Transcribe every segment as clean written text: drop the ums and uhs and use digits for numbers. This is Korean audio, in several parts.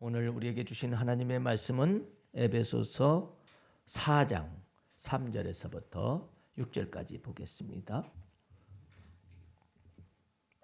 오늘 우리에게 주신 하나님의 말씀은 에베소서 4장 3절에서부터 6절까지 보겠습니다.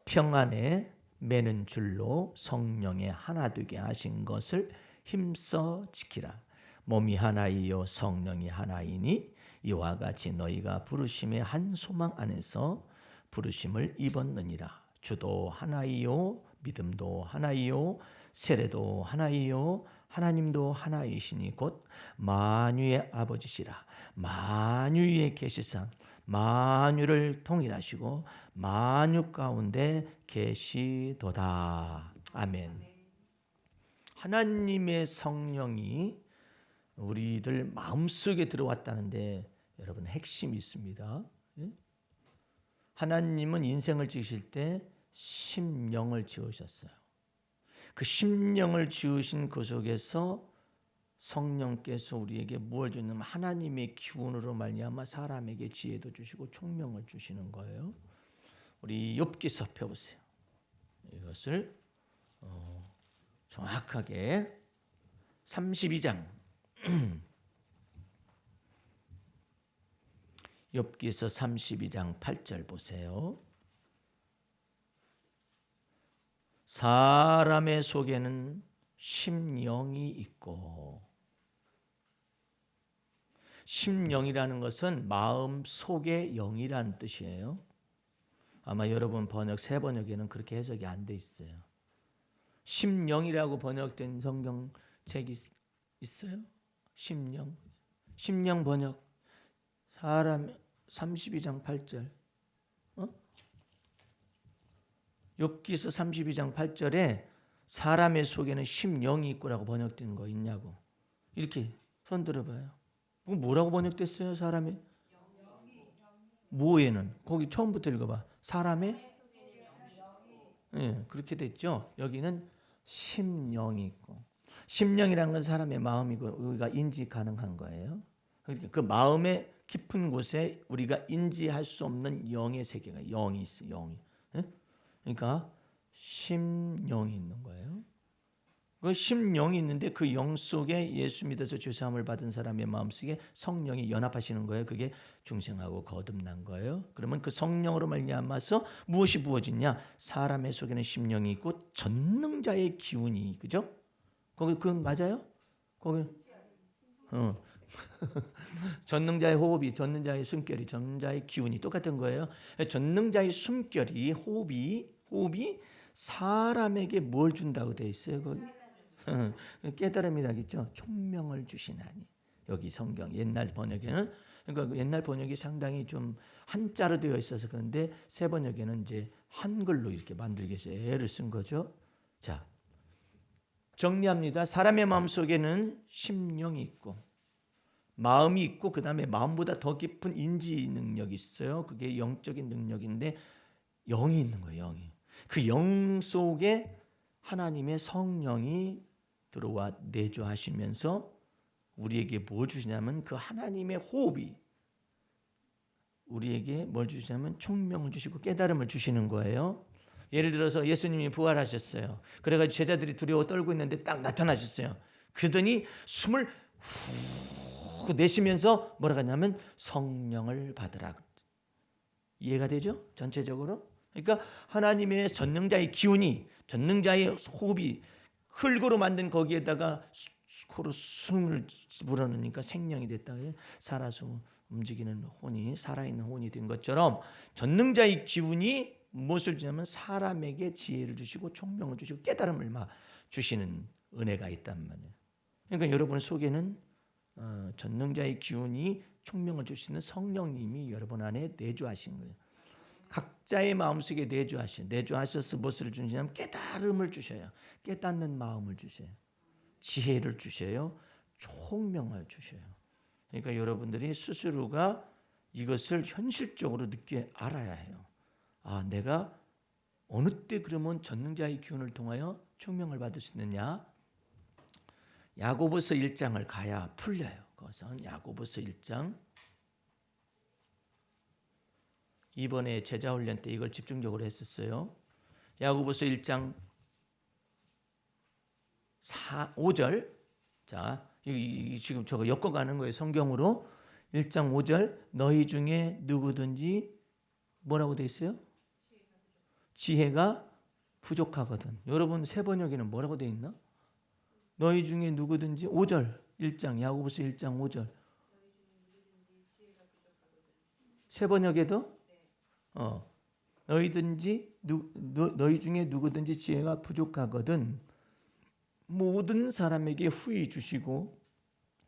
평안에 매는 줄로 성령의 하나 되게 하신 것을 힘써 지키라. 몸이 하나이요 성령이 하나이니 이와 같이 너희가 부르심의 한 소망 안에서 부르심을 입었느니라. 주도 하나이요 믿음도 하나이요 세례도 하나이요 하나님도 하나이시니 곧 만유의 아버지시라. 만유에 계시사 만유를 통일하시고 만유 가운데 계시도다. 아멘. 하나님의 성령이 우리들 마음속에 들어왔다는데 여러분 핵심이 있습니다. 하나님은 인생을 지으실 때 심령을 지으셨어요. 그 심령을 지으신 그 속에서 성령께서 우리에게 무엇을 주냐면 하나님의 기운으로 말미암아 사람에게 지혜도 주시고 총명을 주시는 거예요. 우리 욥기서 펴보세요. 이것을 정확하게 32장 욥기서 32장 8절 보세요. 사람의 속에는 심령이 있고, 심령이라는 것은 마음 속의 영이라는 뜻이에요. 아마 여러분 번역 새 번역에는 그렇게 해석이 안 돼 있어요. 심령이라고 번역된 성경책이 있어요? 심령 번역 사람 32장 8절. 욥기서 32장 8절에 사람의 속에는 심령이 있고라고 번역된 거 있냐고. 이렇게 손 들어봐요. 뭐라고 번역됐어요? 사람의 뭐에는? 거기 처음부터 읽어봐. 사람의 그렇게 됐죠. 여기는 심령이 있고, 심령이라는 건 사람의 마음이고 우리가 인지 가능한 거예요. 그러니까 그 마음의 깊은 곳에 우리가 인지할 수 없는 영의 세계가 영이 있어. 영이. 그러니까 심령이 있는 거예요. 그 심령이 있는데 그 영 속에 예수 믿어서 죄 사함을 받은 사람의 마음속에 성령이 연합하시는 거예요. 그게 중생하고 거듭난 거예요. 그러면 그 성령으로 말미암아서 무엇이 부어지냐? 사람의 속에는 심령이 있고 전능자의 기운이, 그죠? 거기 그건 맞아요? 거기 전능자의 호흡이, 전능자의 숨결이, 전능자의 기운이 똑같은 거예요. 전능자의 숨결이 호흡이 사람에게 뭘 준다고 돼 있어요? 거기 깨달음이라겠죠. 총명을 주시나니. 여기 성경 옛날 번역에는, 그러니까 옛날 번역이 상당히 좀 한자로 되어 있어서 그런데 새 번역에는 이제 한글로 이렇게 만들기 위해서 애를 쓴 거죠. 자, 정리합니다. 사람의 마음 속에는 심령이 있고 마음이 있고 그 다음에 마음보다 더 깊은 인지 능력이 있어요. 그게 영적인 능력인데 영이 있는 거예요. 영이. 그 영 속에 하나님의 성령이 들어와 내주하시면서 우리에게 뭘 주시냐면 그 하나님의 호흡이 우리에게 뭘 주시냐면 총명을 주시고 깨달음을 주시는 거예요. 예를 들어서 예수님이 부활하셨어요. 그래가지고 제자들이 두려워 떨고 있는데 딱 나타나셨어요. 그러더니 숨을 후 내쉬면서 뭐라고 하냐면 성령을 받으라. 이해가 되죠? 전체적으로. 그러니까 하나님의 전능자의 기운이, 전능자의 호흡이 흙으로 만든 거기에다가 코로 숨을 불어넣으니까 생명이 됐다. 살아서 움직이는 혼이, 살아있는 혼이 된 것처럼 전능자의 기운이 무엇을 주냐면 사람에게 지혜를 주시고 총명을 주시고 깨달음을 막 주시는 은혜가 있단 말이에요. 그러니까 여러분 속에는 전능자의 기운이 총명을 줄 수 있는 성령님이 여러분 안에 내주하신 거예요. 각자의 마음속에 내주하셔서 무엇을 주시냐면 깨달음을 주셔요. 깨닫는 마음을 주셔요. 지혜를 주셔요. 총명을 주셔요. 그러니까 여러분들이 스스로가 이것을 현실적으로 늦게 알아야 해요. 아, 내가 어느 때 그러면 전능자의 기운을 통하여 총명을 받을 수 있느냐? 야고보서 1장을 가야 풀려요. 그것은 야고보서 1장. 이번에 제자훈련 때 이걸 집중적으로 했었어요. 야고보서 1장 5절. 자, 지금 저거 엮어가는 거예요. 성경으로 1장 5절. 너희 중에 누구든지 뭐라고 돼 있어요? 지혜가 부족하거든. 여러분 새 번역에는 뭐라고 돼 있나? 너희 중에 누구든지 5절 1장 야고보서 1장 5절. 새 번역에도 너희 중에 누구든지 지혜가 부족하거든 모든 사람에게 후히 주시고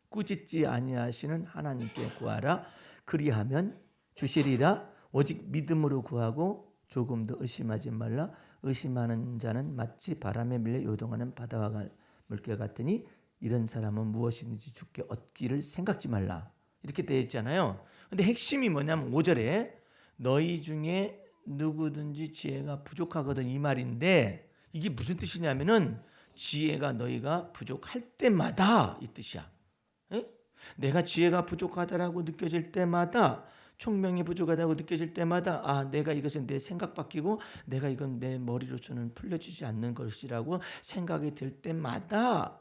꾸짖지 아니하시는 하나님께 구하라. 그리하면 주시리라. 오직 믿음으로 구하고 조금도 의심하지 말라. 의심하는 자는 마치 바람에 밀려 요동하는 바다와 물결 같으니 이런 사람은 무엇이든지 주께 얻기를 생각지 말라. 이렇게 되어 있잖아요. 근데 핵심이 뭐냐면 5절에 너희 중에 누구든지 지혜가 부족하거든 이 말인데 이게 무슨 뜻이냐면은 지혜가 너희가 부족할 때마다 이 뜻이야. 에? 내가 지혜가 부족하다라고 느껴질 때마다 총명이 부족하다고 느껴질 때마다 내가 이것은 내 생각 바뀌고 내가 이건 내 머리로서는 풀려지지 않는 것이라고 생각이 들 때마다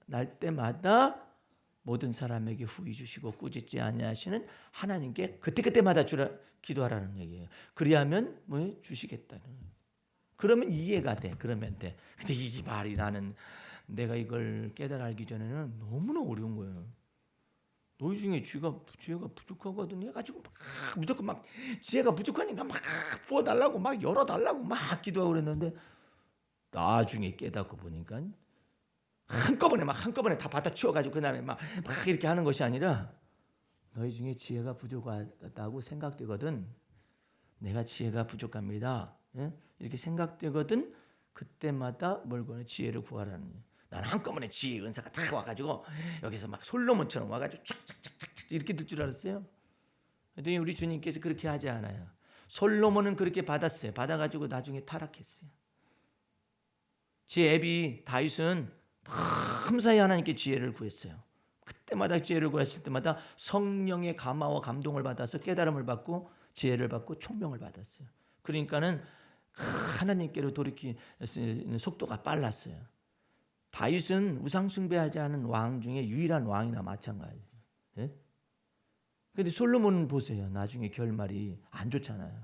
날 때마다 모든 사람에게 후히 주시고 꾸짖지 아니하시는 하나님께 그때마다 기도하라는 얘기예요. 그리하면 뭐 주시겠다는. 그러면 이해가 돼. 그러면 돼. 근데 이 말이 나는 내가 이걸 깨달아 알기 전에는 너무나 어려운 거예요. 너희 중에 지혜가 부족하거든 해가지고 막 무조건 막 지혜가 부족하니까 막 부어달라고 막 열어달라고 막 기도하고 그랬는데 나중에 깨닫고 보니까 한꺼번에 다 받아치워가지고 그다음에 막 이렇게 하는 것이 아니라 너희 중에 지혜가 부족하다고 생각되거든. 내가 지혜가 부족합니다. 이렇게 생각되거든. 그때마다 뭘 구하는 지혜를 구하라는 거예요. 나는 한꺼번에 지혜의 은사가 다 와가지고 여기서 막 솔로몬처럼 와가지고 착착착착 이렇게 될 줄 알았어요. 그런데 우리 주님께서 그렇게 하지 않아요. 솔로몬은 그렇게 받았어요. 받아가지고 나중에 타락했어요. 제 애비 다윗은 감사히 하나님께 지혜를 구했어요. 그때마다 지혜를 구했을 때마다 성령의 감화와 감동을 받아서 깨달음을 받고 지혜를 받고 총명을 받았어요. 그러니까는 하나님께로 돌이키는 속도가 빨랐어요. 다윗은 우상 숭배하지 않은 왕 중에 유일한 왕이나 마찬가지예요. 그런데 솔로몬은 보세요. 나중에 결말이 안 좋잖아요.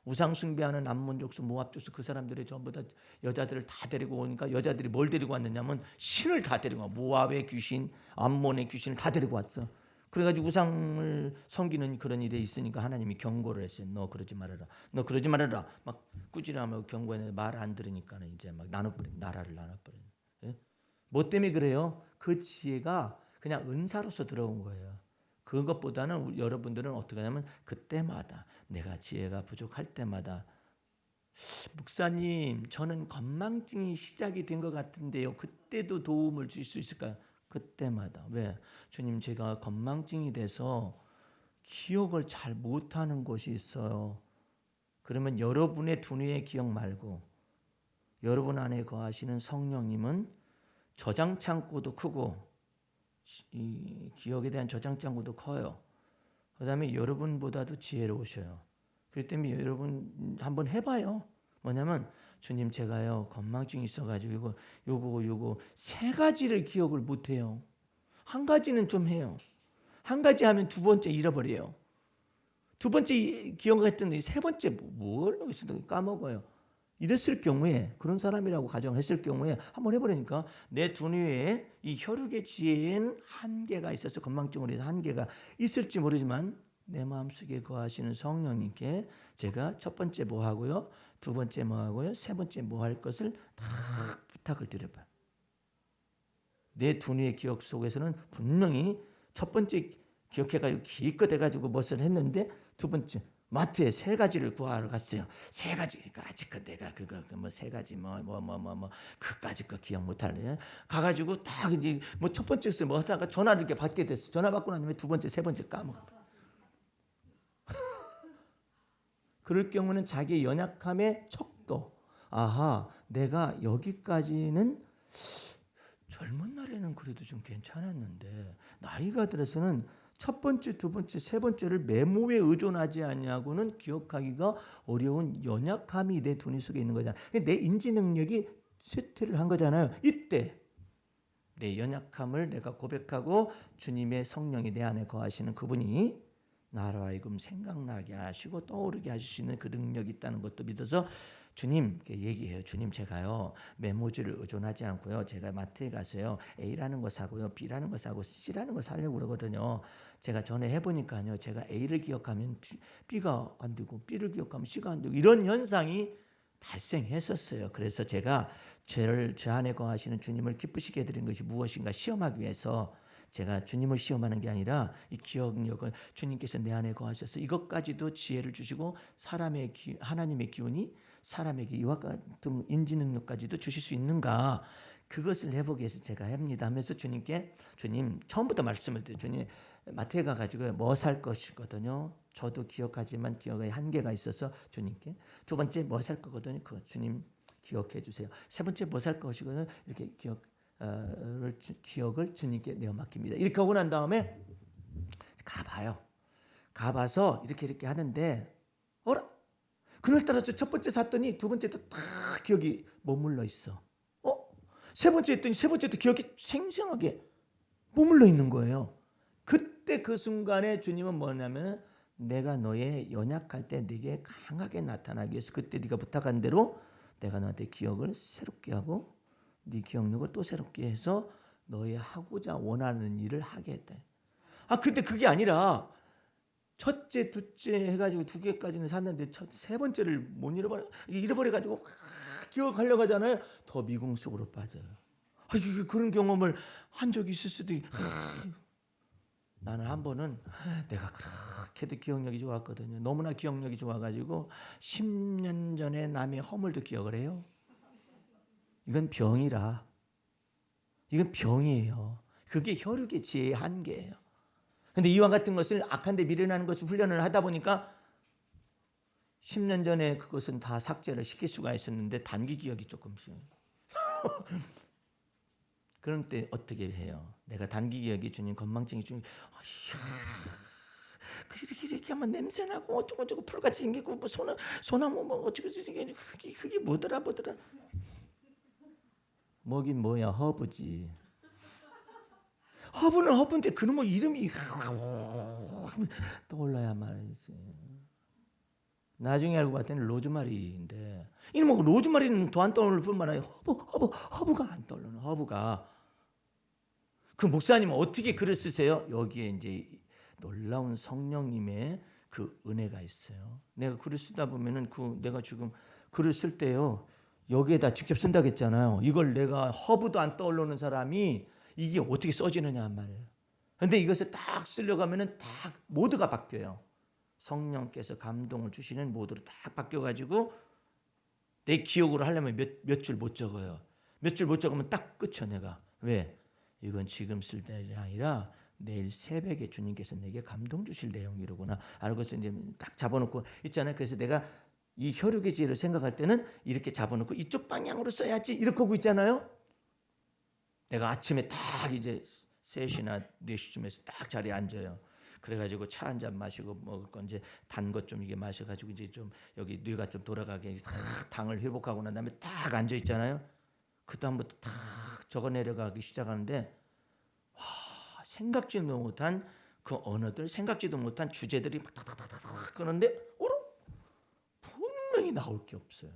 우상 숭배하는 암몬 족속, 모압 족속 그 사람들이 전부 다 여자들을 다 데리고 오니까 여자들이 뭘 데리고 왔느냐면 신을 다 데리고 와. 모압의 귀신, 암몬의 귀신을 다 데리고 왔어. 그래가지고 우상을 섬기는 그런 일에 있으니까 하나님이 경고를 했어요. 너 그러지 말아라. 너 그러지 말아라. 막 꾸지람하고 경고했는데 말 안 들으니까 이제 막 나라를 나눠버려. 예? 뭐 때문에 그래요? 그 지혜가 그냥 은사로서 들어온 거예요. 그것보다는 여러분들은 어떻게 하냐면 그때마다 내가 지혜가 부족할 때마다 목사님 저는 건망증이 시작이 된 것 같은데요. 그때도 도움을 줄 수 있을까요? 그때마다. 왜? 주님 제가 건망증이 돼서 기억을 잘 못하는 것이 있어요. 그러면 여러분의 두뇌의 기억 말고 여러분 안에 거하시는 성령님은 저장 창고도 크고 이 기억에 대한 저장 창고도 커요. 그 다음에 여러분보다도 지혜로우셔요. 그렇기 때문에 여러분 한번 해봐요. 뭐냐면 주님 제가요 건망증이 있어가지고 요거 세 가지를 기억을 못해요. 한 가지는 좀 해요. 한 가지 하면 두 번째 잃어버려요. 두 번째 기억했던 세 번째 뭘 까먹어요. 이랬을 경우에 그런 사람이라고 가정했을 경우에 한번 해보려니까 내 두뇌에 이 혈육의 지혜엔 한계가 있어서 건망증으로 해서 한계가 있을지 모르지만 내 마음속에 거하시는 성령님께 제가 첫 번째 뭐 하고요, 두 번째 뭐 하고요, 세 번째 뭐 할 것을 다 부탁을 드려봐요. 내 두뇌의 기억 속에서는 분명히 첫 번째 기억해가지고 기껏 해가지고 무엇을 했는데 두 번째 마트에 세 가지를 구하러 갔어요. 세 가지 아직껏 내가 그거 뭐 세 가지 뭐 그까짓 거 기억 못하네. 가가지고 딱 이제 뭐 첫 번째 뭐 하다가 전화를 이렇게 받게 됐어. 전화 받고 나면 두 번째 세 번째 까먹어. 그럴 경우는 자기의 연약함의 척도. 아하, 내가 여기까지는 젊은 날에는 그래도 좀 괜찮았는데 나이가 들어서는 첫 번째, 두 번째, 세 번째를 메모에 의존하지 아니하고는 기억하기가 어려운 연약함이 내 두뇌 속에 있는 거잖아요. 내 인지 능력이 쇠퇴를 한 거잖아요. 이때 내 연약함을 내가 고백하고 주님의 성령이 내 안에 거하시는 그분이 나로 하여금 생각나게 하시고 떠오르게 하실 수 있는 그 능력이 있다는 것도 믿어서 주님께 얘기해요. 주님, 제가요 메모지를 의존하지 않고요, 제가 마트에 가서요 A라는 거 사고요, B라는 거 사고 C라는 거 사려고 그러거든요. 제가 전에 해보니까요, 제가 A를 기억하면 B가 안 되고 B를 기억하면 C가 안 되고 이런 현상이 발생했었어요. 그래서 제가 제 안에 거하시는 주님을 기쁘시게 해드린 것이 무엇인가 시험하기 위해서 제가 주님을 시험하는 게 아니라 이 기억력을, 주님께서 내 안에 거하셔서 이것까지도 지혜를 주시고 하나님의 기운이 사람에게 이와 같은 인지 능력까지도 주실 수 있는가, 그것을 해보기 위해서 제가 합니다 하면서 주님께, 주님 처음부터 말씀을 드려요. 주님, 마트에 가가지고 뭐 살 것이거든요. 저도 기억하지만 기억의 한계가 있어서 주님께. 두 번째 뭐 살 거거든요. 그거 주님 기억해 주세요. 세 번째 뭐 살 것이거든요. 이렇게 기억을 주님께 내어 맡깁니다. 이렇게 하고 난 다음에 가봐요. 가봐서 이렇게 하는데, 어라? 그날따라 첫 번째 샀더니 두 번째도 다 기억이 머물러 있어. 세 번째 했더니 세 번째도 기억이 생생하게 머물러 있는 거예요. 그때 그 순간에 주님은 뭐냐면, 내가 너의 연약할 때 네게 강하게 나타나기 위해서 그때 네가 부탁한 대로 내가 너한테 기억을 새롭게 하고 네 기억력을 또 새롭게 해서 너의 하고자 원하는 일을 하게 했다. 근데 그게 아니라 첫째, 둘째 해가지고 두 개까지는 샀는데 세 번째를 못 잃어버려가지고 기억하려고 하잖아요. 더 미궁 속으로 빠져요. 그런 경험을 한 적이 있을 수도 있고. 나는 한 번은 내가 그렇게도 기억력이 좋았거든요. 너무나 기억력이 좋아가지고 10년 전에 남의 허물도 기억을 해요. 이건 병이라. 이건 병이에요. 그게 혈육의 지혜의 한계예요. 근데 이와 같은 것을 악한 데 미련하는 것을 훈련을 하다 보니까 10년 전에 그것은 다 삭제를 시킬 수가 있었는데 단기 기억이 조금씩. 그런 때 어떻게 해요? 내가 단기 기억이 주님 건망증이 주님, 이렇게 하면 냄새나고 어쩌고 풀같이 생기고 뭐 소나무 뭐 어쩌고 생기고 그게 뭐더라. 뭐긴 뭐야, 허브지. 허브는 허브인데 그놈의 이름이 떠올라야 말이지. 나중에 알고 봤더니 로즈마리인데, 이놈의 로즈마리는 더 안 떠오를 뿐만 아니라 허브가 안 떠오르는, 허브가. 그 목사님은 어떻게 글을 쓰세요? 여기에 이제 놀라운 성령님의 그 은혜가 있어요. 내가 글을 쓰다 보면은 내가 지금 글을 쓸 때요, 여기에다 직접 쓴다고 했잖아요. 이걸 내가 허브도 안 떠오르는 사람이 이게 어떻게 써지느냐 말이에요. 근데 이것을 딱 쓰려고 하면은 딱 모드가 바뀌어요. 성령께서 감동을 주시는 모드로 딱 바뀌어가지고 내 기억으로 하려면 몇 줄 못 적어요. 몇 줄 못 적으면 딱 끝이야 내가. 왜? 이건 지금 쓸 때가 아니라 내일 새벽에 주님께서 내게 감동 주실 내용이로구나 알고서 이제 딱 잡아놓고 있잖아요. 그래서 내가 이 혈육의 지혜를 생각할 때는 이렇게 잡아놓고 이쪽 방향으로 써야지 이렇게 하고 있잖아요. 내가 아침에 딱 이제 3시나 4시쯤에서 딱 자리에 앉아요. 그래가지고 차 한 잔 마시고 먹을 건 이제 단 것 좀 이게 마셔가지고 이제 좀 여기 뇌가 좀 돌아가게 당을 회복하고 난 다음에 딱 앉아 있잖아요. 그 다음부터 딱 적어 내려가기 시작하는데, 와, 생각지도 못한 그 언어들, 생각지도 못한 주제들이 막 탁탁탁탁 그런데 분명히 나올 게 없어요.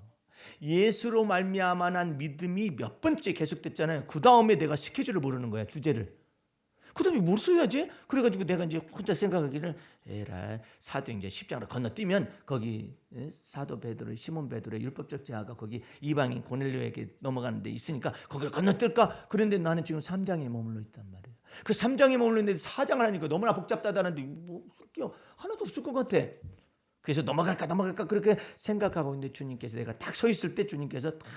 예수로 말미암아난 믿음이 몇 번째 계속됐잖아요. 그 다음에 내가 스케줄을 모르는 거야, 주제를. 그 다음에 뭘 써야지? 그래가지고 내가 이제 혼자 생각하기를, 에라, 사도행전 10장으로 건너뛰면 거기 사도 베드로, 시몬 베드로의 율법적 제자가 거기 이방인 고넬료에게 넘어가는 데 있으니까 거기를 건너뛸까? 그런데 나는 지금 3장에 머물러 있단 말이에요. 그 3장에 머물러 있는데 4장을 하니까 너무나 복잡하다는데 뭐 쓸 게 하나도 없을 것 같아. 그래서 넘어갈까 그렇게 생각하고 있는데 주님께서, 내가 딱 서 있을 때 주님께서 딱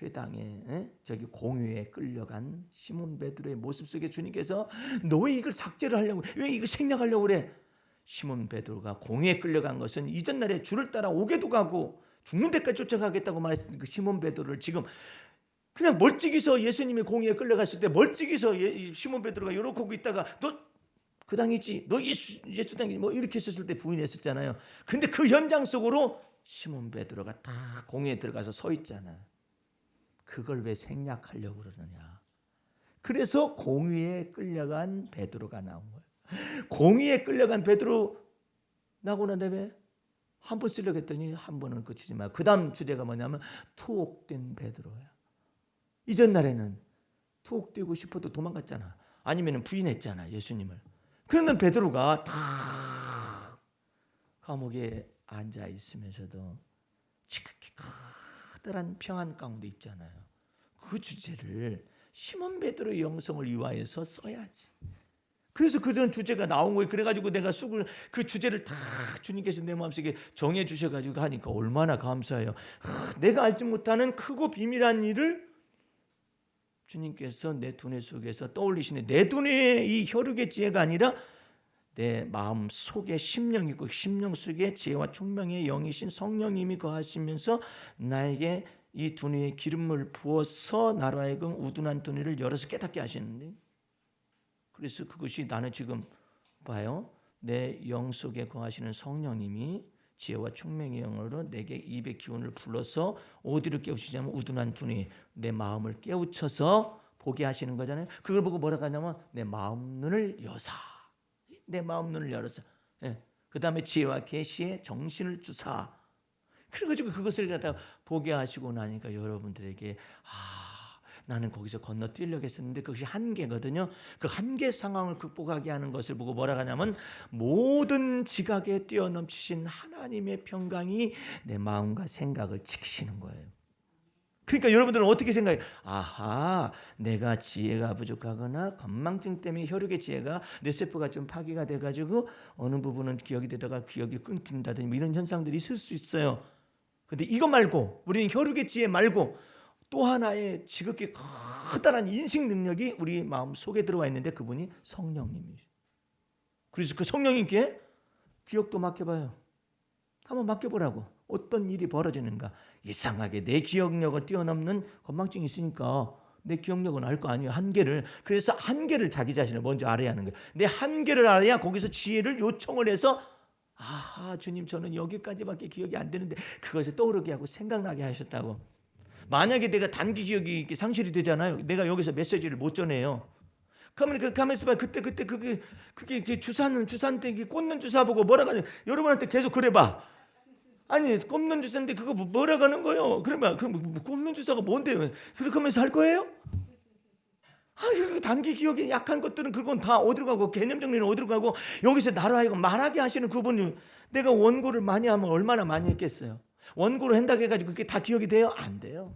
회당에 저기 공회에 끌려간 시몬 베드로의 모습 속에 주님께서 너 왜 이걸 삭제를 하려고, 왜 이걸 생략하려고 그래? 시몬 베드로가 공회에 끌려간 것은 이전 날에 주를 따라 오게도 가고 죽는 데까지 쫓아가겠다고 말했던 그 시몬 베드로를 지금 그냥 멀찍이서 예수님이 공회에 끌려갔을 때 멀찍이서 시몬 베드로가 이렇게 오고 있다가 너 그 당이지, 너 예수 당이 뭐 이렇게 했을 때 부인했었잖아요. 근데 그 현장 속으로 시몬 베드로가 다 공회에 들어가서 서 있잖아. 그걸 왜 생략하려고 그러느냐. 그래서 공의에 끌려간 베드로가 나온 거예요. 공의에 끌려간 베드로 나고 난 다음에 한 번 쓰려고 했더니 한 번은 그치지 마. 그 다음 주제가 뭐냐면 투옥된 베드로야. 이전 날에는 투옥되고 싶어도 도망갔잖아. 아니면 부인했잖아, 예수님을. 그러면 베드로가 다 감옥에 앉아 있으면서도 지극히 커다란 평안 가운데 있잖아요. 그 주제를 시몬 베드로의 영성을 위하여서 써야지. 그래서 그전 주제가 나온 거예요. 그래가지고 내가 그 주제를 다 주님께서 내 마음속에 정해 주셔가지고 하니까 얼마나 감사해요. 내가 알지 못하는 크고 비밀한 일을 주님께서 내 두뇌 속에서 떠올리시네. 내 두뇌의 이 혈육의 지혜가 아니라 내 마음 속에 심령이 있고 심령 속에 지혜와 총명의 영이신 성령님이 거하시면서 나에게 이 두뇌에 기름을 부어서 나로 하여금 우둔한 두뇌를 열어서 깨닫게 하시는데, 그래서 그것이 나는 지금 봐요. 내 영 속에 거하시는 성령님이 지혜와 총명의 영으로 내게 입의 기운을 불러서 어디를 깨우치냐면 우둔한 두뇌, 내 마음을 깨우쳐서 보게 하시는 거잖아요. 그걸 보고 뭐라고 하냐면 내 마음 눈을 여사, 내 마음 눈을 열어서, 예. 그 다음에 지혜와 계시에 정신을 주사. 그래가지고 그것을 갖다 보게 하시고 나니까 여러분들에게 나는 거기서 건너뛰려고 했었는데 그것이 한계거든요. 그 한계 상황을 극복하게 하는 것을 보고 뭐라 하냐면 모든 지각에 뛰어넘치신 하나님의 평강이 내 마음과 생각을 지키시는 거예요. 그러니까 여러분들은 어떻게 생각해요? 아하, 내가 지혜가 부족하거나 건망증 때문에 혈육의 지혜가 뇌세포가 좀 파괴가 돼가지고 어느 부분은 기억이 되다가 기억이 끊긴다든지 뭐 이런 현상들이 있을 수 있어요. 근데 이거 말고 우리는 혈육의 지혜 말고 또 하나의 지극히 커다란 인식 능력이 우리 마음 속에 들어와 있는데 그분이 성령님이시죠. 그래서 그 성령님께 기억도 맡겨봐요. 한번 맡겨보라고. 어떤 일이 벌어지는가. 이상하게 내 기억력을 뛰어넘는 건망증이 있으니까 내 기억력은 알 거 아니에요. 한계를. 그래서 한계를 자기 자신을 먼저 알아야 하는 거예요. 내 한계를 알아야 거기서 지혜를 요청을 해서 아하, 주님 저는 여기까지밖에 기억이 안 되는데 그것을 떠오르게 하고 생각나게 하셨다고. 만약에 내가 단기 기억이 상실이 되잖아요. 내가 여기서 메시지를 못 전해요. 그러면 그 가면서 봐. 그때 그게 이제 주사는 때 꽂는 주사 보고 뭐라고 하냐. 여러분한테 계속 그래봐. 아니 꼽는 주사인데 그거 뭐라고 하는 거예요. 그러면 꼽는 주사가 뭔데요? 그렇게 하면서 할 거예요? 그 단기 기억이 약한 것들은 그건 다 어디로 가고 개념 정리는 어디로 가고 여기서 나로 하여금 말하게 하시는 그분이 내가 원고를 많이 하면 얼마나 많이 했겠어요. 원고로 한다고 해가지고 그게 다 기억이 돼요? 안 돼요.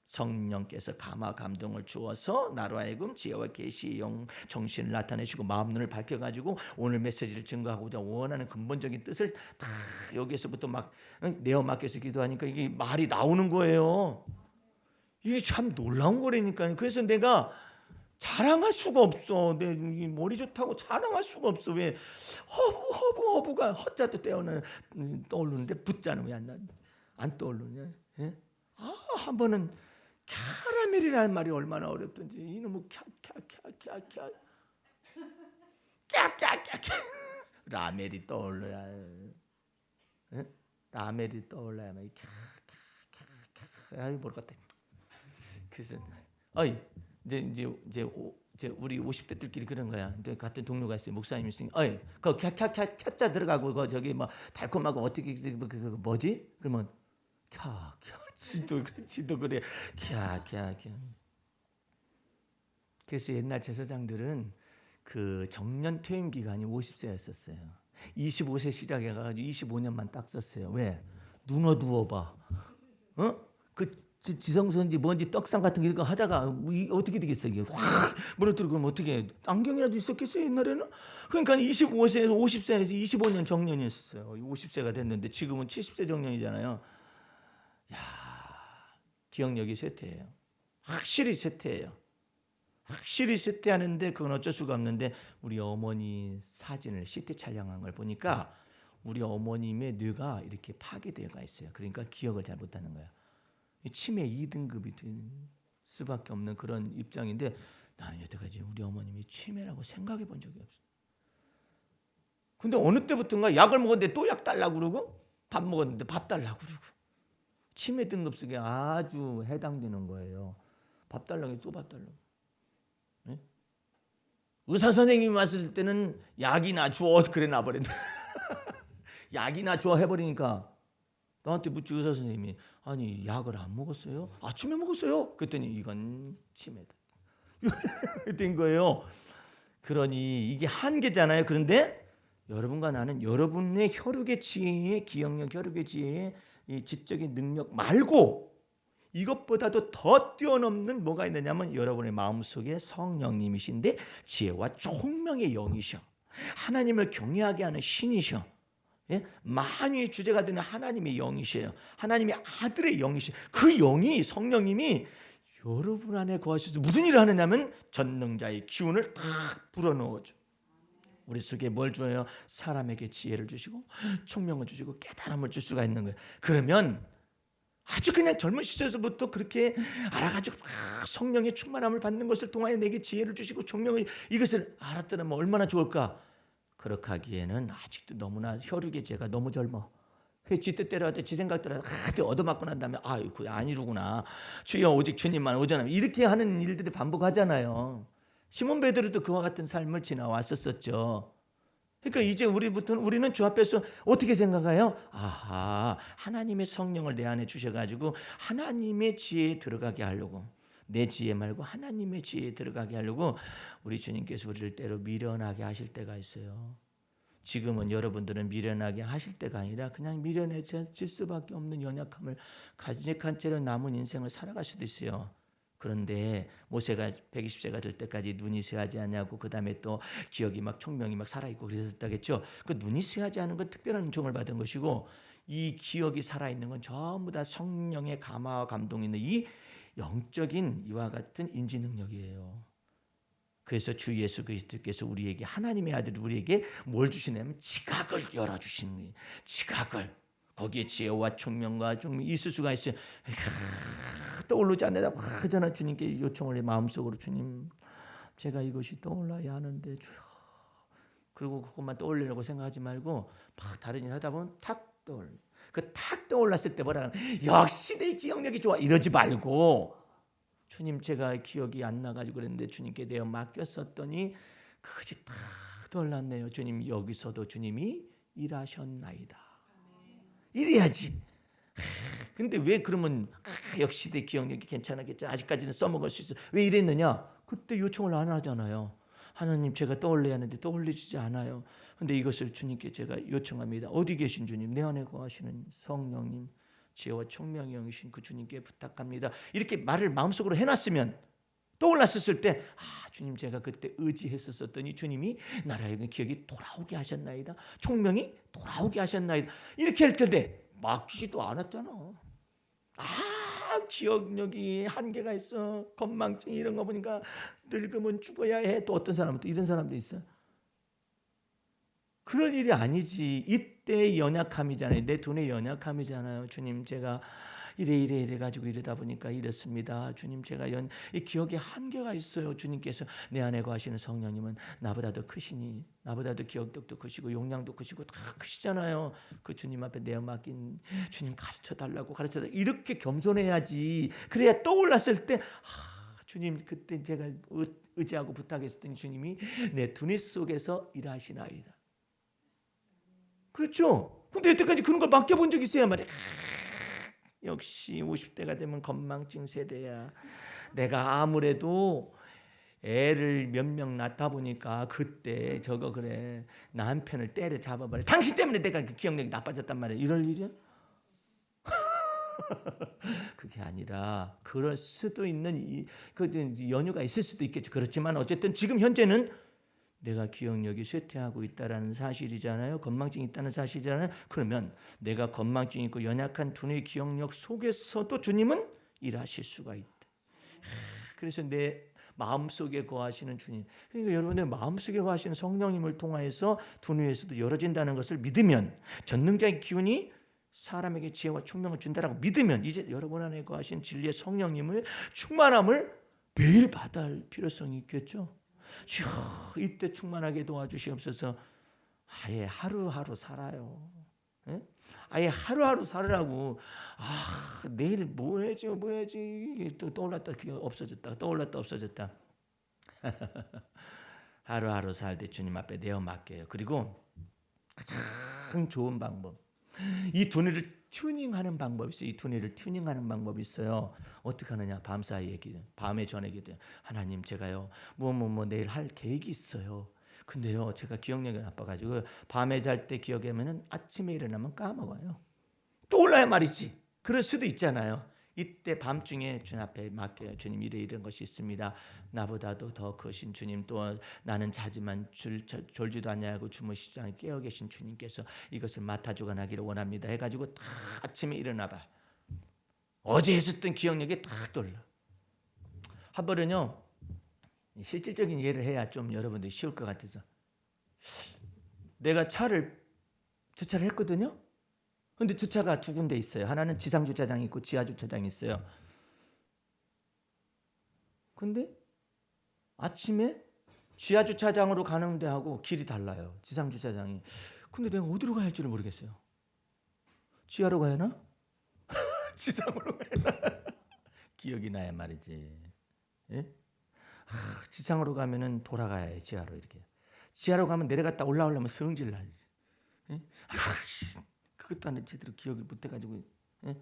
성령께서 감화 감동을 주어서 나로 하여금 지혜와 계시의 영 정신을 나타내시고 마음 눈을 밝혀가지고 오늘 메시지를 증거하고자 원하는 근본적인 뜻을 다 여기에서부터 막 내어 맡겨서 기도하니까 이게 말이 나오는 거예요. 이게 참 놀라운 거라니까요. 그래서 내가 자랑할 수가 없어. 내 머리 좋다고 자랑할 수가 없어. 왜 허브가 허자도 떼어는 떠오르는데 붙자는 왜 안 떠오르냐? 예? 한 번은 캐러멜이라는 말이 얼마나 어렵던지 이놈의 캬캬캬캬 라멜이 떠올라야, 예? 라멜이 떠올라야 막 캬캬캬 모르겠다. 그래서 이제 우리 50대들끼리 그런 거야. 같은 동료가 있어요. 목사님 있으니, 그 캬캬캬 들어가고 그 저기 뭐 달콤하고 어떻게 그 뭐지? 그러면 지도 그래. 캬캬캬. 그래서 옛날 제사장들은 그 정년 퇴임 기간이 50세였었어요. 25세 시작해가지고 25년만 딱 썼어요. 왜? 눈 어두워봐. 그 지성소인지 뭔지 떡상 같은 거 하다가 어떻게 되겠어 이게 확 무너뜨리고 어떻게 안경이라도 있었겠어요 옛날에는. 그러니까 25세에서 50세에서 25년 정년이었어요. 50세가 됐는데 지금은 70세 정년이잖아요. 야, 기억력이 쇠퇴해요. 확실히 쇠퇴해요. 확실히 쇠퇴하는데 그건 어쩔 수가 없는데 우리 어머니 사진을 CT 촬영한 걸 보니까 우리 어머님의 뇌가 이렇게 파괴되어가 있어요. 그러니까 기억을 잘 못하는 거야. 치매 2등급이 될 수밖에 없는 그런 입장인데 나는 여태까지 우리 어머님이 치매라고 생각해 본 적이 없어. 근데 어느 때부터인가 약을 먹었는데 또 약 달라고 그러고 밥 먹었는데 밥 달라고 그러고 치매 등급속에 아주 해당되는 거예요. 밥 달라고 또 밥 달라고. 네? 의사 선생님이 왔을 때는 약이나 줘 그래 놔버린다. 약이나 줘 해버리니까 나한테 묻지 의사 선생님이 아니 약을 안 먹었어요? 아침에 먹었어요. 그랬더니 이건 치매다. 된 거예요. 그러니 이게 한계잖아요. 그런데 여러분과 나는 여러분의 혈육의 지혜에 기억력 혈육의 지혜에 이 지적인 능력 말고 이것보다도 더 뛰어넘는 뭐가 있느냐면 여러분의 마음속에 성령님이신데 지혜와 총명의 영이셔. 하나님을 경외하게 하는 신이셔. 예? 만유의 주제가 되는 하나님의 영이셔요. 하나님의 아들의 영이셔요. 그 영이 성령님이 여러분 안에 거하셔서 무슨 일을 하느냐면 전능자의 기운을 탁 불어넣어줘. 우리 속에 뭘 줘요? 사람에게 지혜를 주시고 총명을 주시고 깨달음을 줄 수가 있는 거예요. 그러면 아주 그냥 젊은 시절에서부터 그렇게 알아가지고 성령의 충만함을 받는 것을 통하여 내게 지혜를 주시고 총명을 이것을 알았더라면 얼마나 좋을까? 그렇게 하기에는 아직도 너무나 혈육의 죄가 너무 젊어. 지 뜻대로 할 때 지 생각대로 얻어맞고 난 다음에 아이고 아니로구나. 주여 오직 주님만 오전하면 이렇게 하는 일들이 반복하잖아요. 시몬 베드로도 그와 같은 삶을 지나왔었죠. 그러니까 이제 우리는 주 앞에서 어떻게 생각해요? 아하, 하나님의 성령을 내 안에 주셔가지고 하나님의 지혜에 들어가게 하려고 내 지혜 말고 하나님의 지혜에 들어가게 하려고 우리 주님께서 우리를 때로 미련하게 하실 때가 있어요. 지금은 여러분들은 미련하게 하실 때가 아니라 그냥 미련해질 수밖에 없는 연약함을 가직한 채로 남은 인생을 살아갈 수도 있어요. 그런데 모세가 120세가 될 때까지 눈이 쇠하지 않냐고 그 다음에 또 기억이 막 총명이 막 살아있고 그랬었다겠죠. 그 눈이 쇠하지 않은 건 특별한 은총을 받은 것이고 이 기억이 살아있는 건 전부 다 성령의 감화와 감동이 있는 이 영적인 이와 같은 인지 능력이에요. 그래서 주 예수 그리스도께서 우리에게 하나님의 아들 우리에게 뭘 주시냐면 지각을 열어주신 거예요. 지각을. 거기에 지혜와 총명과 좀 있을 수가 있어요. 떠오르지 않는다고 하잖아. 주님께 요청을 해 마음속으로 주님 제가 이것이 떠올라야 하는데 주여. 그리고 그것만 떠올리려고 생각하지 말고 막 다른 일 하다 보면 탁 떠올려. 그 탁 떠올랐을 때 뭐라 역시 내 기억력이 좋아 이러지 말고 주님 제가 기억이 안 나가지고 그랬는데 주님께 내어 맡겼었더니 그것이 딱 떠올랐네요. 주님 여기서도 주님이 일하셨나이다. 이래야지. 근데 왜 그러면 역시 내 기억력이 괜찮았겠지. 아직까지는 써먹을 수 있어. 왜 이랬느냐? 그때 요청을 안 하잖아요. 하나님 제가 떠올려야 하는데 떠올리지 않아요. 근데 이것을 주님께 제가 요청합니다. 어디 계신 주님? 내 안에 거하시는 성령님. 지혜와 총명의 영이신 그 주님께 부탁합니다. 이렇게 말을 마음속으로 해놨으면 떠올랐었을 때 주님 제가 그때 의지했었더니 주님이 나라의 기억이 돌아오게 하셨나이다. 총명이 돌아오게 하셨나이다. 이렇게 할 텐데 막지도 않았잖아. 기억력이 한계가 있어. 건망증 이런 거 보니까 늙으면 죽어야 해. 또 어떤 사람은 또 이런 사람도 있어. 그럴 일이 아니지. 이때 연약함이잖아요. 내 두뇌 연약함이잖아요. 주님 제가 이래 가지고 이러다 보니까 이렇습니다. 주님 제가 이 기억에 한계가 있어요. 주님께서 내 안에 거하시는 성령님은 나보다도 크시니 나보다도 기억력도 크시고 용량도 크시고 다 크시잖아요. 그 주님 앞에 내어 맡긴 주님 가르쳐 달라고 이렇게 겸손해야지. 그래야 떠올랐을 때 주님 그때 제가 의지하고 부탁했더니 주님이 내 두뇌 속에서 일하시나이다. 그렇죠? 근데 여태까지 그런 걸 맡겨본 적 있어야 말이야. 역시 50대가 되면 건망증 세대야. 내가 아무래도 애를 몇 명 낳다 보니까 그때 저거 그래 남편을 때려 잡아버려. 당신 때문에 내가 그 기억력이 나빠졌단 말이야. 이럴 일이야? 그게 아니라 그럴 수도 있는 그 연유가 있을 수도 있겠죠. 그렇지만 어쨌든 지금 현재는 내가 기억력이 쇠퇴하고 있다는 사실이잖아요. 건망증이 있다는 사실이잖아요. 그러면 내가 건망증 있고 연약한 두뇌 기억력 속에서도 주님은 일하실 수가 있다. 그래서 내 마음속에 거하시는 주님. 그러니까 여러분들 마음속에 거하시는 성령님을 통하여서 두뇌에서도 열어진다는 것을 믿으면 전능자의 기운이 사람에게 지혜와 총명을 준다라고 믿으면 이제 여러분 안에 거하신 진리의 성령님을 충만함을 매일 받을 필요성이 있겠죠. 이때 충만하게 도와주시옵소서. 아예 하루하루 살아요. 예? 아예 하루하루 살으라고. 내일 뭐 해야지 또 떠올랐다 없어졌다, 떠올랐다 없어졌다. 하루하루 살되 주님 앞에 내어 맡겨요. 그리고 가장 좋은 방법, 이 두뇌를 튜닝하는 방법이 있어요. 이 두뇌를 튜닝하는 방법이 있어요. 어떻게 하느냐? 밤사이에 기도, 밤에 전에 기도해요. 하나님, 제가요 뭐 내일 할 계획이 있어요. 근데요 제가 기억력이 나빠가지고 밤에 잘 때 기억하면은 아침에 일어나면 까먹어요. 떠올라야 말이지. 그럴 수도 있잖아요. 이때 밤중에 주님 앞에 맡겨요. 주님, 이런 것이 있습니다. 나보다도 더 크신 주님, 또 나는 자지만 졸지도 않냐고 주무시지 않고 깨어 계신 주님께서 이것을 맡아주관하기를 원합니다 해가지고 다 아침에 일어나 봐. 어제 했었던 기억력이 다 떠올라. 한 번은요, 실질적인 예를 해야 좀 여러분들이 쉬울 것 같아서, 내가 주차를 했거든요. 근데 주차가 두 군데 있어요. 하나는 지상 주차장이 있고 지하 주차장이 있어요. 근데 아침에 지하 주차장으로 가는 데하고 길이 달라요. 지상 주차장이. 근데 내가 어디로 가야 할지를 모르겠어요. 지하로 가야 하나? 지상으로 가야 하나? 기억이 나야 말이지. 예? 지상으로 가면은 돌아가야 해. 지하로 이렇게. 지하로 가면 내려갔다 올라오려면 성질 나지. 예? 그것도 안 해. 제대로 기억을 못 해가지고. 예?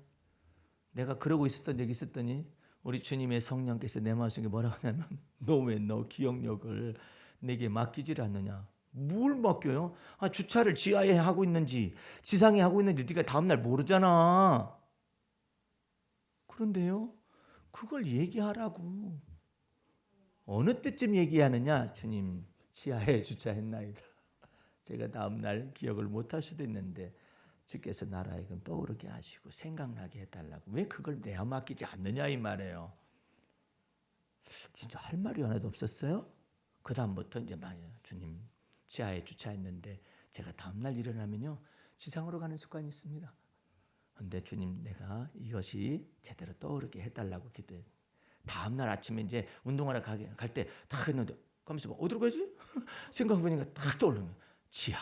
내가 그러고 있었던 적이 있었더니 우리 주님의 성령께서 내 마음속에 뭐라고 하냐면, 너 왜 너 기억력을 내게 맡기질 않느냐? 뭘 맡겨요? 주차를 지하에 하고 있는지 지상에 하고 있는지 네가 다음날 모르잖아. 그런데요, 그걸 얘기하라고. 어느 때쯤 얘기하느냐? 주님, 지하에 주차했나이다. 제가 다음날 기억을 못할 수도 있는데 주께서 나라에 그럼 떠오르게 하시고 생각나게 해달라고. 왜 그걸 내어 맡기지 않느냐 이 말이에요. 진짜 할 말이 하나도 없었어요. 그 다음부터 이제 주님, 지하에 주차했는데 제가 다음날 일어나면요 지상으로 가는 습관이 있습니다. 근데 주님, 내가 이것이 제대로 떠오르게 해달라고 기도해. 다음날 아침에 이제 운동하러 갈 때 딱 했는데 가면서 어디로 가지? 생각해보니까 딱 떠오르는 거예요. 지하,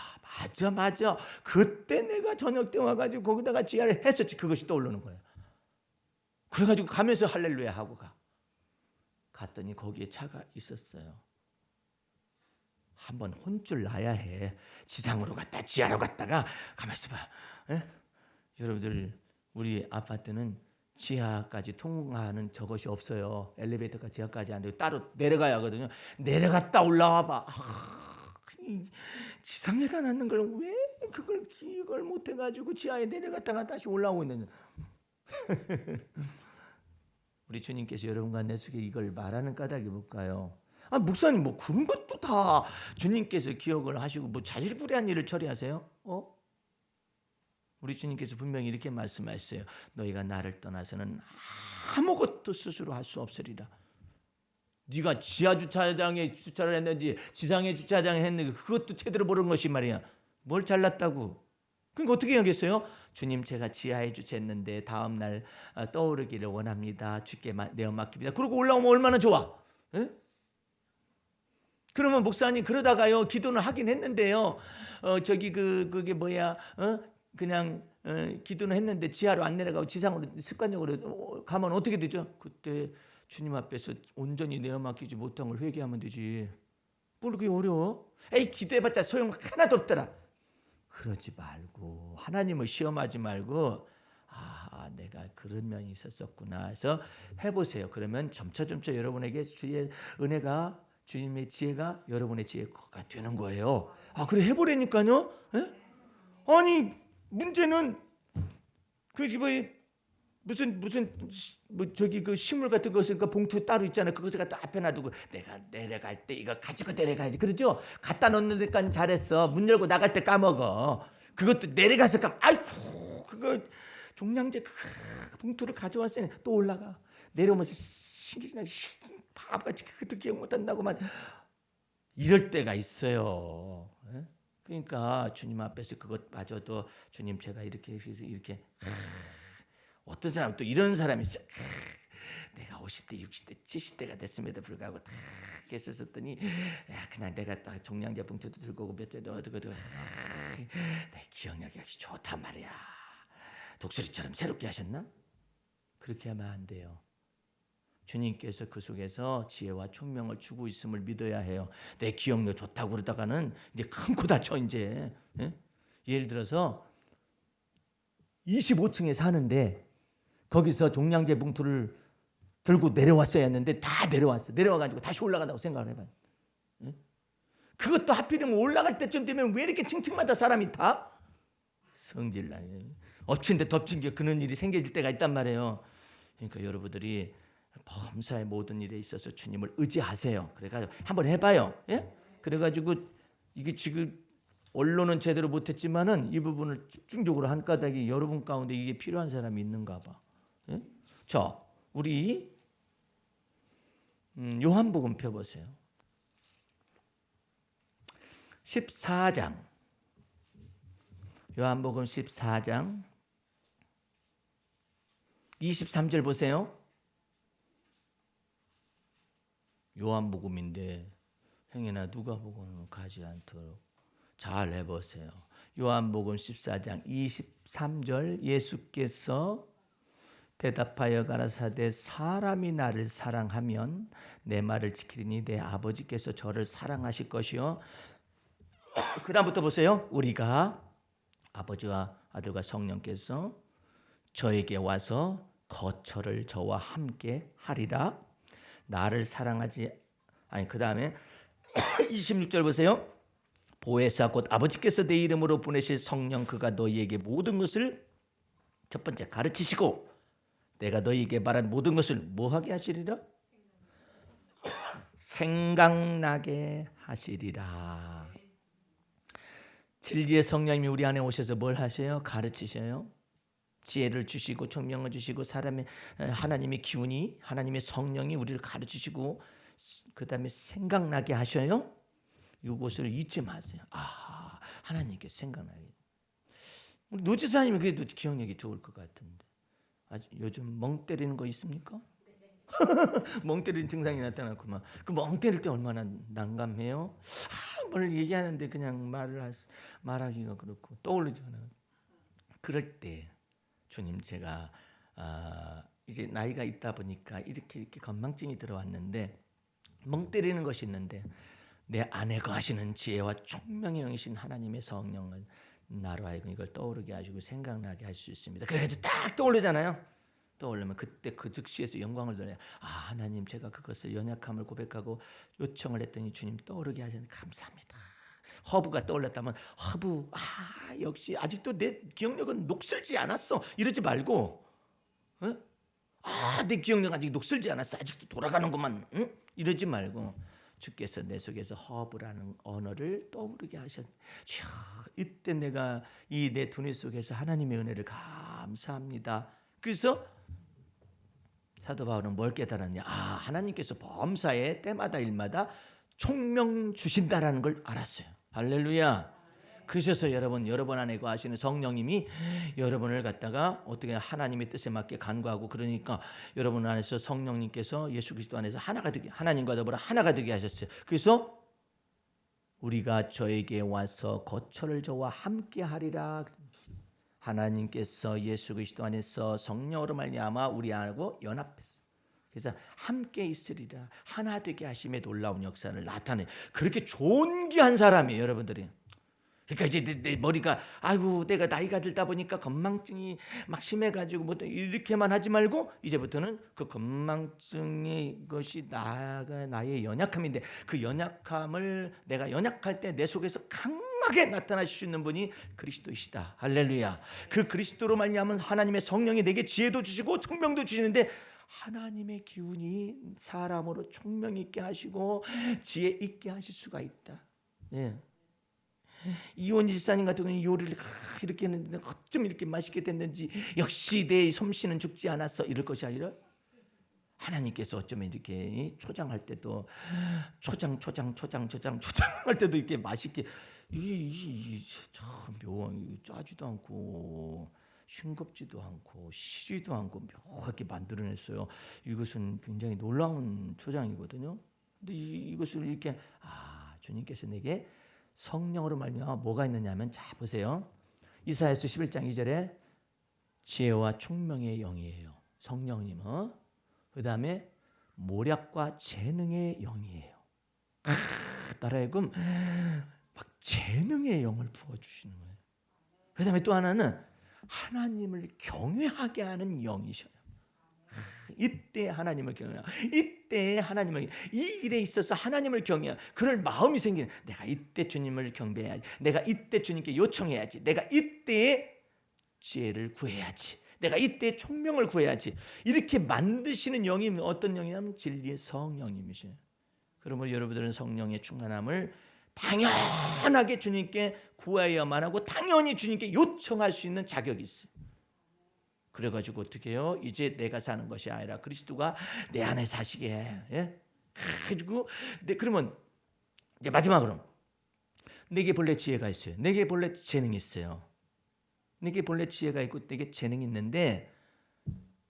맞아. 그때 내가 저녁 때 와가지고 거기다가 지하를 했었지. 그것이 떠오르는 거예요. 그래가지고 가면서 할렐루야 하고 갔더니 거기에 차가 있었어요. 한번 혼줄 나야 해. 지상으로 갔다 지하로 갔다가 가만있어 봐. 에? 여러분들, 우리 아파트는 지하까지 통하는 저것이 없어요. 엘리베이터가 지하까지 안 되고 따로 내려가야 하거든요. 내려갔다 올라와 봐. 지상에 가는 걸 왜 그걸 기억을 못 해가지고 지하에 내려갔다가 다시 올라오고 있는. 우리 주님께서 여러분과 내 속에 이걸 말하는 까닭이 뭘까요? 목사님, 뭐 그런 것도 다 주님께서 기억을 하시고 뭐 자질구레한 일을 처리하세요? 우리 주님께서 분명히 이렇게 말씀하셨어요. 너희가 나를 떠나서는 아무것도 스스로 할 수 없으리라. 네가 지하 주차장에 주차를 했는지 지상에 주차장에 했는지 그것도 제대로 모르는 것이 말이야. 뭘 잘났다고. 그러니까 어떻게 하겠어요? 주님, 제가 지하에 주차했는데 다음 날 떠오르기를 원합니다. 주께 내어 맡깁니다. 그러고 올라오면 얼마나 좋아. 에? 그러면 목사님, 그러다가요 기도는 하긴 했는데요. 그게 뭐야? 그냥 기도는 했는데 지하로 안 내려가고 지상으로 습관적으로 가면 어떻게 되죠? 그때 주님 앞에서 온전히 내어 맡기지 못한 걸 회개하면 되지. 뭘 그게 어려워? 에이, 기도해봤자 소용 하나도 없더라. 그러지 말고 하나님을 시험하지 말고 내가 그런 면이 있었구나 해서 해보세요. 그러면 점차 여러분에게 주의 은혜가, 주님의 지혜가 여러분의 지혜가 되는 거예요. 그래 해보라니까요. 에? 아니 문제는 그 집에 무슨 뭐 저기 그 식물 같은 것은 그 봉투 따로 있잖아요. 그것을 갖다 앞에 놔두고 내가 내려갈 때 이거 가지고 내려가야지. 그러죠? 갖다 놓는 데까지 잘했어. 문 열고 나갈 때 까먹어. 그것도 내려가서 아이고 그거 종량제 그 봉투를 가져왔으니 또 올라가. 내려오면서 신기하게 바보같이 그것도 기억 못한다고만 이럴 때가 있어요. 그러니까 주님 앞에서 그것마저도 주님, 제가 이렇게 어떤 사람 또 이런 사람이 있어요. 내가 50대, 60대, 70대가 됐음에도 불구하고 다 했었더니 그냥 내가 딱 종량제 봉투도 들고 오고 몇 대도 얻고 내 기억력이 역시 좋단 말이야. 독수리처럼 새롭게 하셨나? 그렇게 하면 안 돼요. 주님께서 그 속에서 지혜와 총명을 주고 있음을 믿어야 해요. 내 기억력 좋다고 그러다가는 이제 큰 코 다쳐 이제. 예? 예를 들어서 25층에 사는데 거기서 종량제 봉투를 들고 내려왔어야 했는데 다 내려왔어. 내려와가지고 다시 올라간다고 생각을 해봐요. 예? 그것도 하필이면 올라갈 때쯤 되면 왜 이렇게 층층마다 사람이 타? 성질나요. 엎친 데 덮친 게 그런 일이 생겨질 때가 있단 말이에요. 그러니까 여러분들이 범사의 모든 일에 있어서 주님을 의지하세요. 그래가지고 한번 해봐요. 예? 그래가지고 이게 지금 언론은 제대로 못했지만은 이 부분을 집중적으로 한 까닭이 여러분 가운데 이게 필요한 사람이 있는가 봐. 예? 자, 우리 요한복음 펴보세요. 14장. 요한복음 14장 23절 보세요. 요한복음인데 행여나 누가복음은 가지 않도록 잘 해보세요. 요한복음 14장 23절 예수께서 대답하여 가라사대 사람이 나를 사랑하면 내 말을 지키리니 내 아버지께서 저를 사랑하실 것이요. 그 다음부터 보세요. 우리가 아버지와 아들과 성령께서 저에게 와서 거처를 저와 함께 하리라. 나를 사랑하지 아니 그 다음에 26절 보세요. 보혜사 곧 아버지께서 내 이름으로 보내실 성령 그가 너희에게 모든 것을 첫 번째 가르치시고 내가 너희에게 말한 모든 것을 뭐하게 하시리라? 생각나게 하시리라. 진리의 성령님이 우리 안에 오셔서 뭘 하세요? 가르치셔요. 지혜를 주시고 총명을 주시고 사람의 하나님의 기운이 하나님의 성령이 우리를 가르치시고 그 다음에 생각나게 하셔요. 이것을 잊지 마세요. 아, 하나님께 생각나게. 우리 노지사님이 그래도 기억력이 좋을 것 같은데 아직 요즘 멍 때리는 거 있습니까? 멍 때리는 증상이 나타났구만. 그 멍 때릴 때 얼마나 난감해요. 뭘 얘기하는데 그냥 말하기가 그렇고 떠오르잖아요. 그럴 때 주님 제가 이제 나이가 있다 보니까 이렇게 건망증이 들어왔는데 멍 때리는 것이 있는데 내 안에 거하시는 지혜와 총명의 영이신 하나님의 성령은 나로 하여금 이걸 떠오르게 하시고 생각나게 할 수 있습니다. 그래가지고 딱 떠오르잖아요. 떠오르면 그때 그 즉시에서 영광을 돌려요. 하나님 제가 그것을 연약함을 고백하고 요청을 했더니 주님 떠오르게 하시니 감사합니다. 허브가 떠올랐다면 허브 역시 아직도 내 기억력은 녹슬지 않았어 이러지 말고 내 기억력 아직 녹슬지 않았어 아직도 돌아가는구만 이러지 말고 주께서 내 속에서 허브라는 언어를 떠오르게 하셨. 이때 내가 이 내 두뇌 속에서 하나님의 은혜를 감사합니다. 그래서 사도 바울은 뭘 깨달았냐? 하나님께서 범사에 때마다 일마다 총명 주신다라는 걸 알았어요. 할렐루야. 그러셔서 여러분 안에 거하시는 성령님이 여러분을 갖다가 어떻게 하나님의 뜻에 맞게 간구하고 그러니까 여러분 안에서 성령님께서 예수 그리스도 안에서 하나가 되게 하나님과 더불어 하나가 되게 하셨어요. 그래서 우리가 저에게 와서 거처를 저와 함께 하리라. 하나님께서 예수 그리스도 안에서 성령으로 말미암아 우리 안하고 연합했어요. 그래서 함께 있으리라 하나 되게 하심의 놀라운 역사를 나타내. 그렇게 존귀한 사람이에요, 여러분들이. 그러니까 이제 내 머리가 내가 나이가 들다 보니까 건망증이 막 심해가지고 뭐 이렇게만 하지 말고 이제부터는 그 건망증이 것이 나의 연약함인데 그 연약함을 내가 연약할 때 내 속에서 강하게 나타나실 수 있는 분이 그리스도이시다. 할렐루야. 그 그리스도로 말미암은 하나님의 성령이 내게 지혜도 주시고 총명도 주시는데 하나님의 기운이 사람으로 총명 있게 하시고 지혜 있게 하실 수가 있다. 예. 이원희 집사님 같은 경우는 요리를 이렇게 했는데 어쩜 이렇게 맛있게 됐는지 역시 내 솜씨는 죽지 않았어 이럴 것이 아니라 하나님께서 어쩌면 이렇게 초장할 때도 초장할 때도 이렇게 맛있게 참 묘한 짜지도 않고 싱겁지도 않고 시지도 않고 묘하게 만들어냈어요. 이것은 굉장히 놀라운 초장이거든요. 근데 이것을 이렇게 주님께서 내게 성령으로 말미암아 뭐가 있느냐면 자 보세요. 이사야서 11장 2절에 지혜와 총명의 영이에요. 성령님은. 그 다음에 모략과 재능의 영이에요. 따라하여금 막 재능의 영을 부어주시는 거예요. 그 다음에 또 하나는 하나님을 경외하게 하는 영이셔요. 이때 하나님을 경외하고, 이때 하나님을, 이 일에 있어서 하나님을 경외하고 그럴 마음이 생기는, 내가 이때 주님을 경배해야지, 내가 이때 주님께 요청해야지, 내가 이때에 지혜를 구해야지, 내가 이때 총명을 구해야지, 이렇게 만드시는 영이 어떤 영이냐면 진리의 성령님이셔요. 그러므로 여러분들은 성령의 충만함을 당연하게 주님께 구하여야만 하고 당연히 주님께 요청할 수 있는 자격이 있어요. 그래가지고 어떻게 해요? 이제 내가 사는 것이 아니라 그리스도가 내 안에 사시게 해. 예? 그리고 그러면 이제 마지막으로 내게 본래 지혜가 있어요. 내게 본래 재능이 있어요. 내게 본래 지혜가 있고 내게 재능이 있는데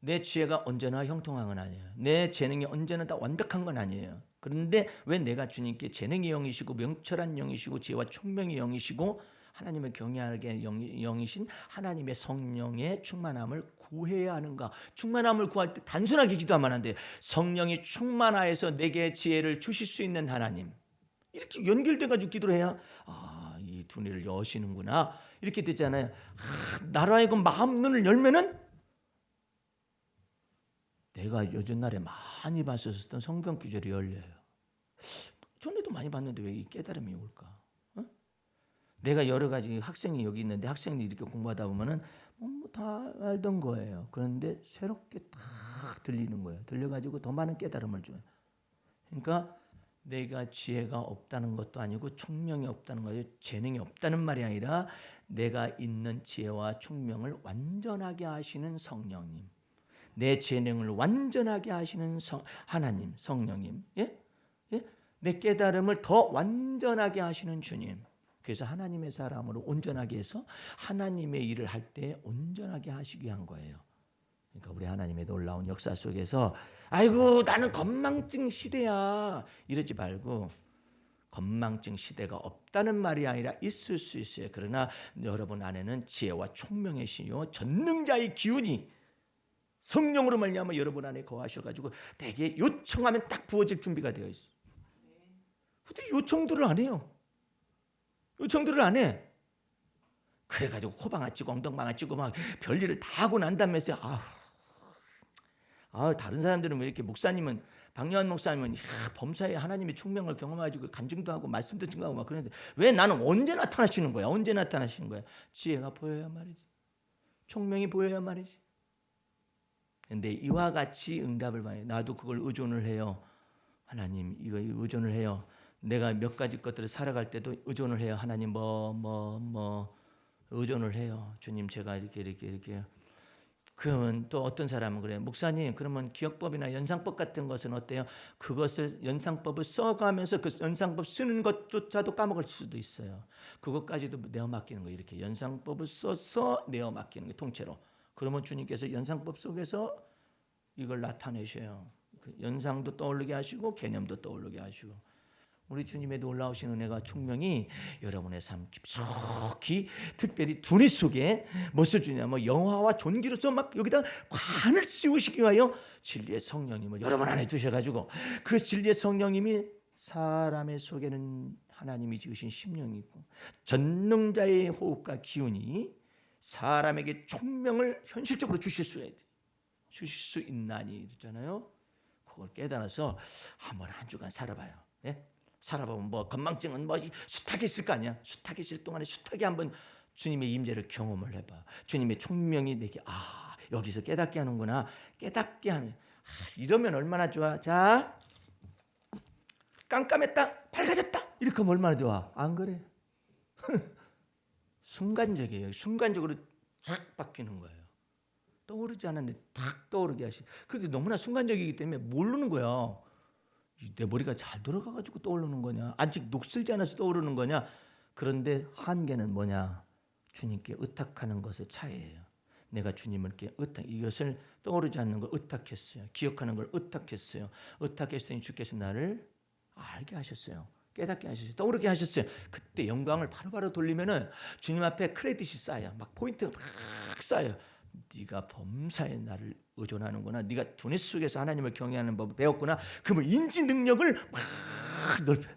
내 지혜가 언제나 형통한 건 아니에요. 내 재능이 언제나 다 완벽한 건 아니에요. 그런데 왜 내가 주님께 재능의 영이시고 명철한 영이시고 지혜와 총명의 영이시고 하나님을 경외하게 영이신 하나님의 성령의 충만함을 구해야 하는가? 충만함을 구할 때 단순하게 기도하면 안 돼요. 성령이 충만하여서 내게 지혜를 주실 수 있는 하나님. 이렇게 연결돼가지고 기도를 해야 이 두뇌를 여시는구나. 이렇게 되잖아요. 나로 하여금 마음 눈을 열면은 내가 요즘날에 많이 봤었던 성경 구절이 열려요. 전에도 많이 봤는데 왜 이 깨달음이 올까? 내가 여러 가지 학생이 여기 있는데 학생이 이렇게 공부하다 보면은 다 알던 거예요. 그런데 새롭게 딱 들리는 거예요. 들려가지고 더 많은 깨달음을 줘요. 그러니까 내가 지혜가 없다는 것도 아니고 총명이 없다는 거예요. 재능이 없다는 말이 아니라 내가 있는 지혜와 총명을 완전하게 하시는 성령님, 내 재능을 완전하게 하시는 하나님, 성령님, 예? 예? 내 깨달음을 더 완전하게 하시는 주님. 그래서 하나님의 사람으로 온전하게 해서 하나님의 일을 할 때 온전하게 하시기 위한 거예요. 그러니까 우리 하나님의 놀라운 역사 속에서 아이고 나는 건망증 시대야 이러지 말고, 건망증 시대가 없다는 말이 아니라 있을 수 있어요. 그러나 여러분 안에는 지혜와 총명의 신요 전능자의 기운이 성령으로 말미암아 여러분 안에 거하셔가지고 대개 요청하면 딱 부어질 준비가 되어 있어요. 근데 요청들을 안 해요. 요청들을 안 해. 그래가지고 코방아 찌고 엉덩방아 찌고 막 별일을 다 하고 난 다음에 다른 사람들은 왜 이렇게 목사님은 박요한 목사님은 범사에 하나님의 총명을 경험해가지고 간증도 하고 말씀도 증거하고 막 그러는데 왜 나는 언제 나타나시는 거야? 언제 나타나시는 거야? 지혜가 보여야 말이지. 총명이 보여야 말이지. 근데 이와 같이 응답을 받아요. 나도 그걸 의존을 해요. 하나님 이거 의존을 해요. 내가 몇 가지 것들을 살아갈 때도 의존을 해요. 하나님 의존을 해요. 주님 제가 이렇게 그러면 또 어떤 사람은 그래요. 목사님 그러면 기억법이나 연상법 같은 것은 어때요? 그것을 연상법을 써가면서 그 연상법 쓰는 것조차도 까먹을 수도 있어요. 그것까지도 내어 맡기는 거예요. 이렇게 연상법을 써서 내어 맡기는 거예요. 통째로. 그러면 주님께서 연상법 속에서 이걸 나타내셔요. 연상도 떠오르게 하시고 개념도 떠오르게 하시고. 우리 주님의 놀라우신 은혜가 총명이 여러분의 삶 깊숙이 특별히 두뇌 속에 무엇을 주냐면 영화와 존귀로서 막 여기다 관을 씌우시기 위하여 진리의 성령님을 여러분 안에 두셔가지고 그 진리의 성령님이 사람의 속에는 하나님이 지으신 심령이 있고 전능자의 호흡과 기운이 사람에게 총명을 현실적으로 주실 수 있나니 그러잖아요. 그걸 깨달아서 한번 한 주간 살아봐요. 예? 살아보면 뭐 건망증은 뭐 숱하게 있을 거 아니야. 숱하게 있을 동안에 숱하게 한번 주님의 임재를 경험을 해봐. 주님의 총명이 내게 여기서 깨닫게 하는구나. 깨닫게 하는. 이러면 얼마나 좋아. 자 깜깜했다 밝아졌다 이렇게 하면 얼마나 좋아. 안 그래? 순간적이에요. 순간적으로 쫙 바뀌는 거예요. 떠오르지 않았는데 탁 떠오르게 하시. 그게 너무나 순간적이기 때문에 모르는 거야. 내 머리가 잘 돌아가가지고 떠오르는 거냐? 아직 녹슬지 않아서 떠오르는 거냐? 그런데 한계는 뭐냐? 주님께 의탁하는 것의 차이예요. 내가 주님께 이것을 떠오르지 않는 걸 의탁했어요. 기억하는 걸 의탁했어요. 의탁했으니 주께서 나를 알게 하셨어요. 깨닫게 하셨어요. 떠오르게 하셨어요. 그때 영광을 바로바로 돌리면은 주님 앞에 크레딧이 쌓여. 막 포인트가 막 쌓여. 네가 범사에 나를 의존하는구나. 네가 두뇌 속에서 하나님을 경외하는 법을 배웠구나. 그러면 인지 능력을 막 넓혀.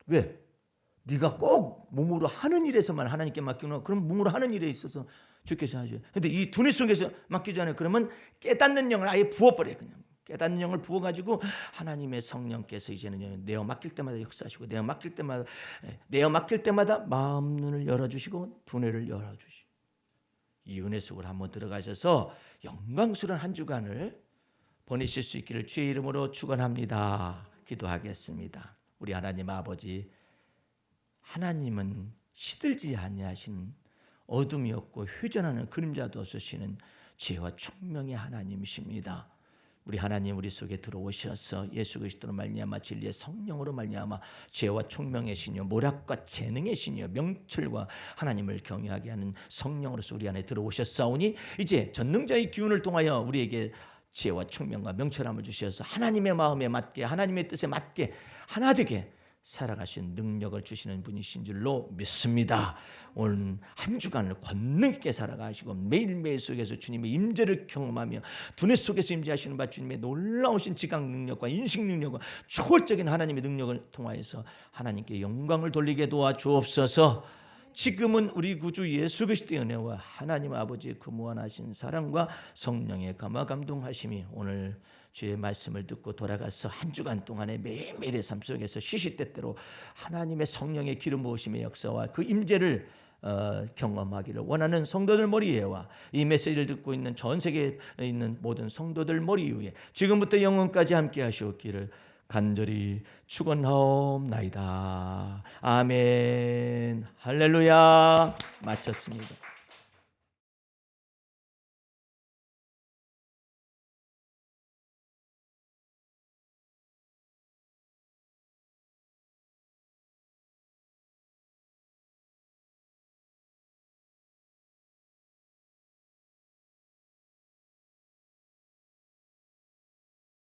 왜? 네가 꼭 몸으로 하는 일에서만 하나님께 맡기는 그럼 몸으로 하는 일에 있어서 주께서 하죠. 근데 이 두뇌 속에서 맡기지 않아요. 그러면 깨닫는 영을 아예 부어버려요. 그냥 깨닫는 영을 부어가지고 하나님의 성령께서 이제는 내어 맡길 때마다 역사하시고 내어 맡길 때마다 마음 눈을 열어주시고 두뇌를 열어주시고 이 은혜 속으로 한번 들어가셔서 영광스러운 한 주간을 보내실 수 있기를 주의 이름으로 축원합니다. 기도하겠습니다. 우리 하나님 아버지, 하나님은 시들지 아니하신 어둠이 없고 회전하는 그림자도 없으시는 지혜와 총명의 하나님이십니다. 우리 하나님 우리 속에 들어오셔서 예수 그리스도로 말미암아 진리의 성령으로 말미암아 지혜와 총명의 신이요 모략과 재능의 신이요 명철과 하나님을 경외하게 하는 성령으로서 우리 안에 들어오셨사오니 이제 전능자의 기운을 통하여 우리에게 지혜와 총명과 명철함을 주셔서 하나님의 마음에 맞게 하나님의 뜻에 맞게 하나 되게 살아가신 능력을 주시는 분이신 줄로 믿습니다. 오늘 한 주간을 권능 있게 살아가시고 매일매일 속에서 주님의 임재를 경험하며 두뇌 속에서 임재하시는 바 주님의 놀라우신 지각 능력과 인식 능력과 초월적인 하나님의 능력을 통하여서 하나님께 영광을 돌리게 도와주옵소서. 지금은 우리 구주 예수 그리스도의 은혜와 하나님 아버지의 그 무한하신 사랑과 성령의 감화 감동하심이 오늘 주의 말씀을 듣고 돌아가서 한 주간 동안의 매일매일의 삶 속에서 시시때때로 하나님의 성령의 기름 부으심의 역사와 그 임재를 경험하기를 원하는 성도들 머리에와 이 메시지를 듣고 있는 전 세계에 있는 모든 성도들 머리 위에 지금부터 영원까지 함께 하시옵기를 간절히 축원하옵나이다. 아멘. 할렐루야. 마쳤습니다.